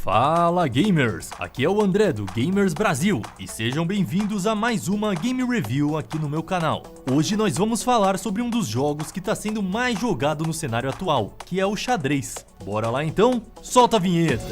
Fala gamers, aqui é o André do Gamers Brasil e sejam bem-vindos a mais uma Game Review aqui no meu canal. Hoje nós vamos falar sobre um dos jogos que está sendo mais jogado no cenário atual, que é o xadrez. Bora lá então? Solta a vinheta!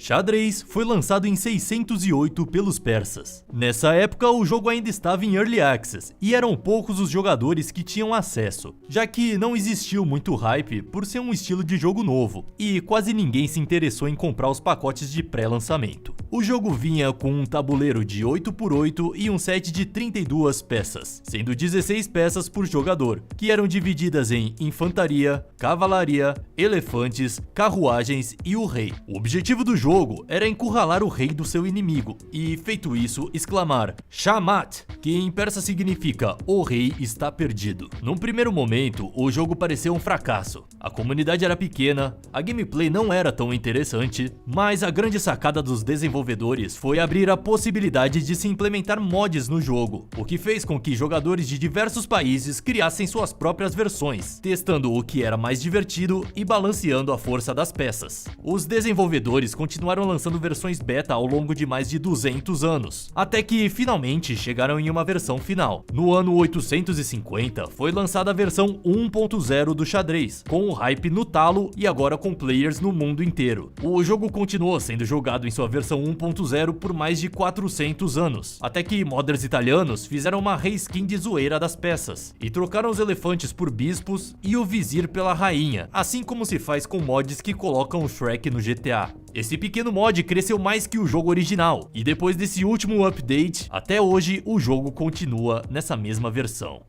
Xadrez foi lançado em 608 pelos persas. Nessa época, o jogo ainda estava em Early Access e eram poucos os jogadores que tinham acesso, já que não existiu muito hype por ser um estilo de jogo novo, e quase ninguém se interessou em comprar os pacotes de pré-lançamento. O jogo vinha com um tabuleiro de 8x8 e um set de 32 peças, sendo 16 peças por jogador, que eram divididas em infantaria, cavalaria, elefantes, carruagens e o rei. O objetivo do jogo era encurralar o rei do seu inimigo e, feito isso, exclamar Shamat, que em persa significa o rei está perdido. Num primeiro momento, o jogo pareceu um fracasso. A comunidade era pequena, a gameplay não era tão interessante, mas a grande sacada dos desenvolvedores foi abrir a possibilidade de se implementar mods no jogo, o que fez com que jogadores de diversos países criassem suas próprias versões, testando o que era mais divertido e balanceando a força das peças. Os desenvolvedores continuaram lançando versões beta ao longo de mais de 200 anos, até que finalmente chegaram em uma versão final. No ano 850 foi lançada a versão 1.0 do xadrez, com o hype no talo e agora com players no mundo inteiro. O jogo continuou sendo jogado em sua versão 1.0 por mais de 400 anos, até que modders italianos fizeram uma reskin de zoeira das peças, e trocaram os elefantes por bispos e o vizir pela rainha, assim como se faz com mods que colocam o Shrek no GTA. Esse pequeno mod cresceu mais que o jogo original, e depois desse último update, até hoje o jogo continua nessa mesma versão.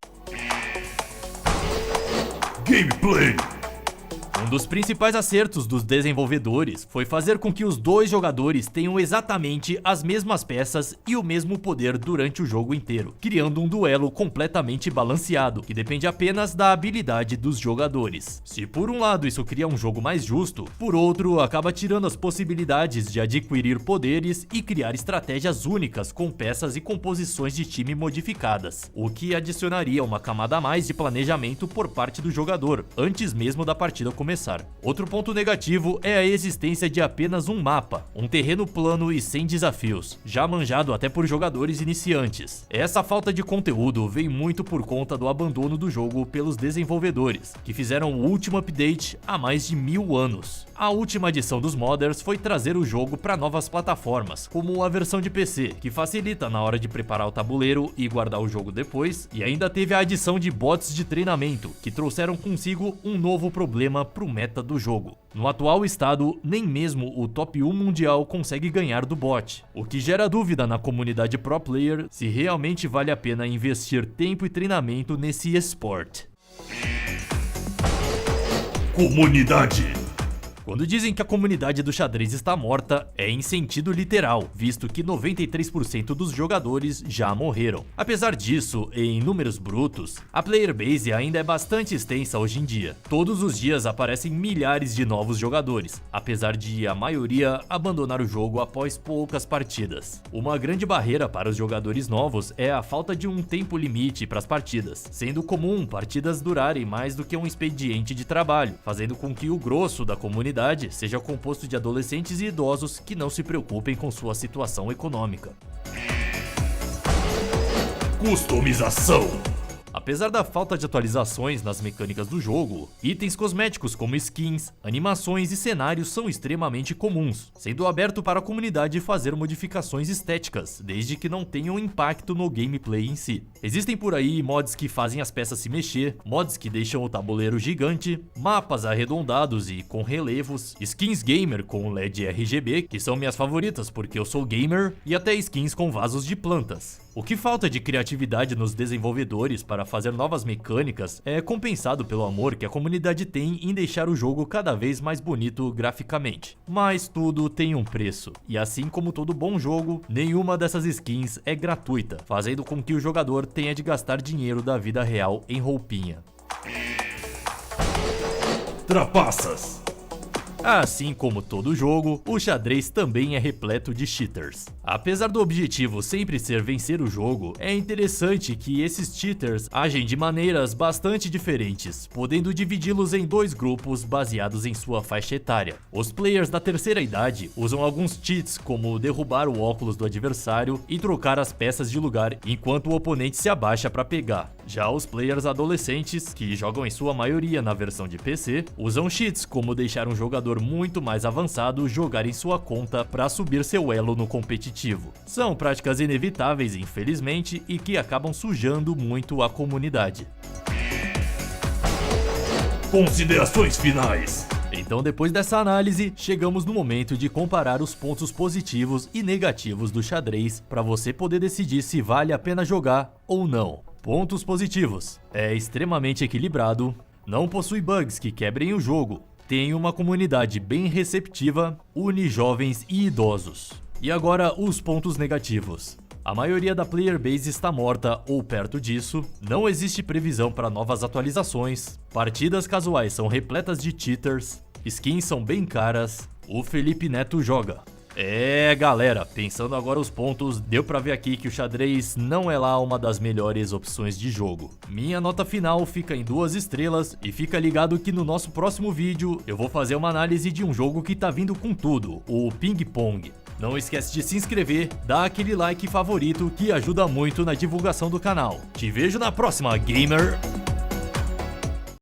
Gameplay. Um dos principais acertos dos desenvolvedores foi fazer com que os dois jogadores tenham exatamente as mesmas peças e o mesmo poder durante o jogo inteiro, criando um duelo completamente balanceado, que depende apenas da habilidade dos jogadores. Se por um lado isso cria um jogo mais justo, por outro acaba tirando as possibilidades de adquirir poderes e criar estratégias únicas com peças e composições de time modificadas, o que adicionaria uma camada a mais de planejamento por parte do jogador, antes mesmo da partida começar. Outro ponto negativo é a existência de apenas um mapa, um terreno plano e sem desafios, já manjado até por jogadores iniciantes. Essa falta de conteúdo vem muito por conta do abandono do jogo pelos desenvolvedores, que fizeram o último update há mais de 1000 anos. A última adição dos modders foi trazer o jogo para novas plataformas, como a versão de PC, que facilita na hora de preparar o tabuleiro e guardar o jogo depois, e ainda teve a adição de bots de treinamento, que trouxeram consigo um novo problema pro meta do jogo. No atual estado, nem mesmo o top 1 mundial consegue ganhar do bot, o que gera dúvida na comunidade pro player se realmente vale a pena investir tempo e treinamento nesse esport. Comunidade. Quando dizem que a comunidade do xadrez está morta, é em sentido literal, visto que 93% dos jogadores já morreram. Apesar disso, em números brutos, a player base ainda é bastante extensa hoje em dia. Todos os dias aparecem milhares de novos jogadores, apesar de a maioria abandonar o jogo após poucas partidas. Uma grande barreira para os jogadores novos é a falta de um tempo limite para as partidas, sendo comum partidas durarem mais do que um expediente de trabalho, fazendo com que o grosso da comunidade seja composto de adolescentes e idosos que não se preocupem com sua situação econômica. Customização. Apesar da falta de atualizações nas mecânicas do jogo, itens cosméticos como skins, animações e cenários são extremamente comuns, sendo aberto para a comunidade fazer modificações estéticas, desde que não tenham impacto no gameplay em si. Existem por aí mods que fazem as peças se mexer, mods que deixam o tabuleiro gigante, mapas arredondados e com relevos, skins gamer com LED RGB, que são minhas favoritas porque eu sou gamer, e até skins com vasos de plantas. O que falta de criatividade nos desenvolvedores para fazer novas mecânicas é compensado pelo amor que a comunidade tem em deixar o jogo cada vez mais bonito graficamente. Mas tudo tem um preço, e assim como todo bom jogo, nenhuma dessas skins é gratuita, fazendo com que o jogador tenha de gastar dinheiro da vida real em roupinha. Trapaças. Assim como todo jogo, o xadrez também é repleto de cheaters. Apesar do objetivo sempre ser vencer o jogo, é interessante que esses cheaters agem de maneiras bastante diferentes, podendo dividi-los em dois grupos baseados em sua faixa etária. Os players da terceira idade usam alguns cheats como derrubar o óculos do adversário e trocar as peças de lugar enquanto o oponente se abaixa para pegar. Já os players adolescentes, que jogam em sua maioria na versão de PC, usam cheats como deixar um jogador muito mais avançado jogar em sua conta para subir seu elo no competitivo. São práticas inevitáveis, infelizmente, e que acabam sujando muito a comunidade. Considerações finais. Então, depois dessa análise, chegamos no momento de comparar os pontos positivos e negativos do xadrez para você poder decidir se vale a pena jogar ou não. Pontos positivos: é extremamente equilibrado, não possui bugs que quebrem o jogo, tem uma comunidade bem receptiva, une jovens e idosos. E agora os pontos negativos. A maioria da player base está morta ou perto disso, não existe previsão para novas atualizações, partidas casuais são repletas de cheaters, skins são bem caras, o Felipe Neto joga. Galera, pensando agora os pontos, deu pra ver aqui que o xadrez não é lá uma das melhores opções de jogo. Minha nota final fica em 2 estrelas e fica ligado que no nosso próximo vídeo eu vou fazer uma análise de um jogo que tá vindo com tudo, o Ping Pong. Não esquece de se inscrever, dar aquele like favorito que ajuda muito na divulgação do canal. Te vejo na próxima, gamer!